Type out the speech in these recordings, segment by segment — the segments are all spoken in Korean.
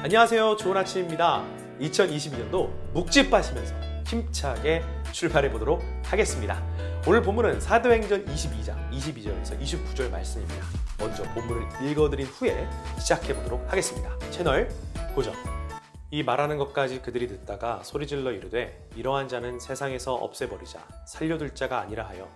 안녕하세요. 좋은 아침입니다. 2022년도 묵집하시면서 힘차게 출발해 보도록 하겠습니다. 오늘 본문은 사도행전 22장 22절에서 29절 말씀입니다. 먼저 본문을 읽어드린 후에 시작해 보도록 하겠습니다. 채널 고정. 이 말하는 것까지 그들이 듣다가 소리질러 이르되 이러한 자는 세상에서 없애버리자 살려둘 자가 아니라 하여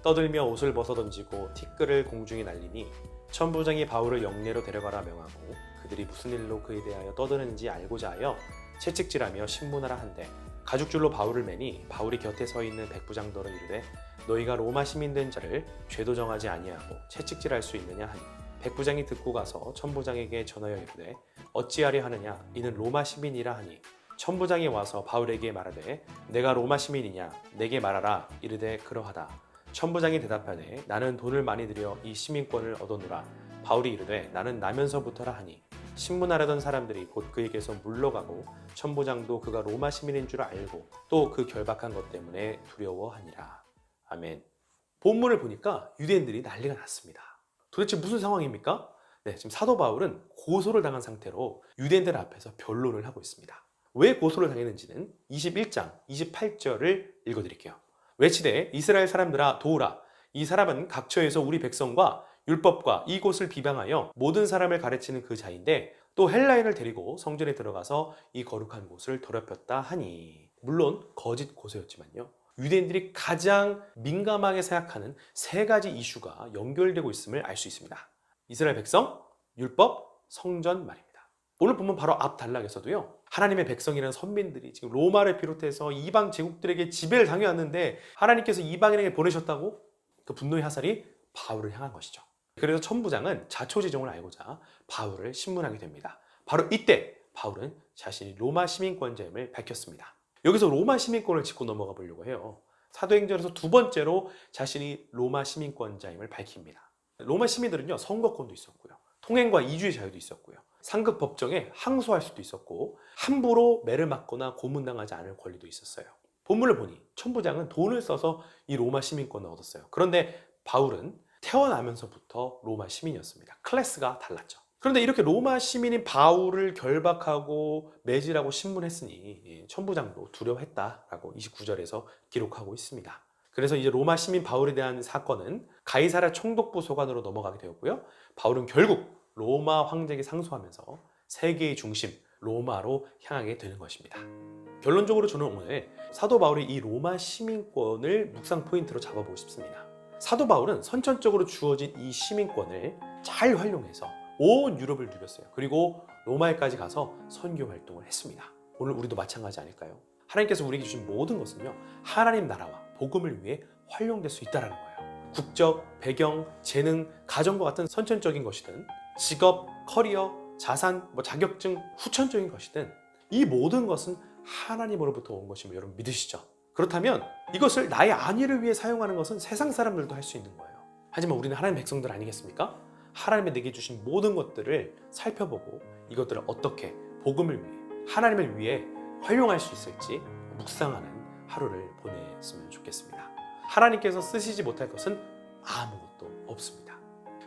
떠들며 옷을 벗어던지고 티끌을 공중에 날리니 천부장이 바울을 영내로 데려가라 명하고 그들이 무슨 일로 그에 대하여 떠드는지 알고자 하여 채찍질하며 신문하라 한대 가죽줄로 바울을 매니 바울이 곁에 서 있는 백부장더러 이르되 너희가 로마 시민 된 자를 죄도 정하지 아니하고 채찍질할 수 있느냐 하니 백부장이 듣고 가서 천부장에게 전하여 이르되 어찌하려 하느냐 이는 로마 시민이라 하니 천부장이 와서 바울에게 말하되 내가 로마 시민이냐 내게 말하라 이르되 그러하다. 천부장이 대답하되 나는 돈을 많이 들여 이 시민권을 얻어노라. 바울이 이르되 나는 나면서부터라 하니 신문하려던 사람들이 곧 그에게서 물러가고 천부장도 그가 로마 시민인 줄 알고 또 그 결박한 것 때문에 두려워하니라. 아멘. 본문을 보니까 유대인들이 난리가 났습니다. 도대체 무슨 상황입니까? 네, 지금 사도 바울은 고소를 당한 상태로 유대인들 앞에서 변론을 하고 있습니다. 왜 고소를 당했는지는 21장 28절을 읽어드릴게요. 외치되 이스라엘 사람들아 도우라. 이 사람은 각처에서 우리 백성과 율법과 이곳을 비방하여 모든 사람을 가르치는 그 자인데 또 헬라인을 데리고 성전에 들어가서 이 거룩한 곳을 더럽혔다 하니. 물론 거짓 고소였지만요. 유대인들이 가장 민감하게 생각하는 세 가지 이슈가 연결되고 있음을 알 수 있습니다. 이스라엘 백성, 율법, 성전 말입니다. 오늘 보면 바로 앞 단락에서도요. 하나님의 백성이라는 선민들이 지금 로마를 비롯해서 이방 제국들에게 지배를 당해왔는데 하나님께서 이방인에게 보내셨다고 그 분노의 화살이 바울을 향한 것이죠. 그래서 천부장은 자초지종을 알고자 바울을 신문하게 됩니다. 바로 이때 바울은 자신이 로마 시민권자임을 밝혔습니다. 여기서 로마 시민권을 짚고 넘어가 보려고 해요. 사도행전에서 두 번째로 자신이 로마 시민권자임을 밝힙니다. 로마 시민들은요, 선거권도 있었고요. 통행과 이주의 자유도 있었고요. 상급 법정에 항소할 수도 있었고 함부로 매를 맞거나 고문당하지 않을 권리도 있었어요. 본문을 보니 천부장은 돈을 써서 이 로마 시민권을 얻었어요. 그런데 바울은 태어나면서부터 로마 시민이었습니다. 클래스가 달랐죠. 그런데 이렇게 로마 시민인 바울을 결박하고 매질하고 신문했으니 천부장도 두려워했다라고 29절에서 기록하고 있습니다. 그래서 이제 로마 시민 바울에 대한 사건은 가이사랴 총독부 소관으로 넘어가게 되었고요. 바울은 결국 로마 황제에게 상소하면서 세계의 중심 로마로 향하게 되는 것입니다. 결론적으로 저는 오늘 사도 바울의 이 로마 시민권을 묵상 포인트로 잡아보고 싶습니다. 사도 바울은 선천적으로 주어진 이 시민권을 잘 활용해서 온 유럽을 누렸어요. 그리고 로마에까지 가서 선교 활동을 했습니다. 오늘 우리도 마찬가지 아닐까요? 하나님께서 우리에게 주신 모든 것은요, 하나님 나라와 복음을 위해 활용될 수 있다는 거예요. 국적, 배경, 재능, 가정과 같은 선천적인 것이든 직업, 커리어, 자산, 자격증, 후천적인 것이든 이 모든 것은 하나님으로부터 온 것임을 여러분 믿으시죠? 그렇다면 이것을 나의 안위를 위해 사용하는 것은 세상 사람들도 할 수 있는 거예요. 하지만 우리는 하나님 백성들 아니겠습니까? 하나님이 내게 주신 모든 것들을 살펴보고 이것들을 어떻게 복음을 위해 하나님을 위해 활용할 수 있을지 묵상하는 하루를 보냈으면 좋겠습니다. 하나님께서 쓰시지 못할 것은 아무것도 없습니다.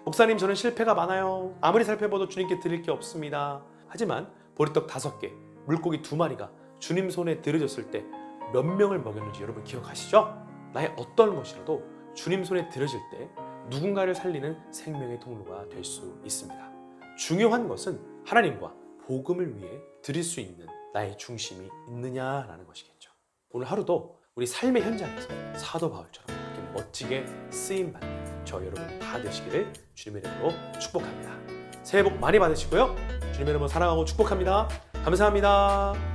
목사님, 저는 실패가 많아요. 아무리 살펴봐도 주님께 드릴 게 없습니다. 하지만 보리떡 5개, 물고기 2마리가 주님 손에 들어졌을 때 몇 명을 먹였는지 여러분 기억하시죠? 나의 어떤 것이라도 주님 손에 들어질 때 누군가를 살리는 생명의 통로가 될 수 있습니다. 중요한 것은 하나님과 복음을 위해 드릴 수 있는 나의 중심이 있느냐라는 것이겠죠. 오늘 하루도 우리 삶의 현장에서 사도 바울처럼 이렇게 멋지게 쓰임받는 저 여러분 다 되시기를 주님의 이름으로 축복합니다. 새해 복 많이 받으시고요. 주님의 이름으로 사랑하고 축복합니다. 감사합니다.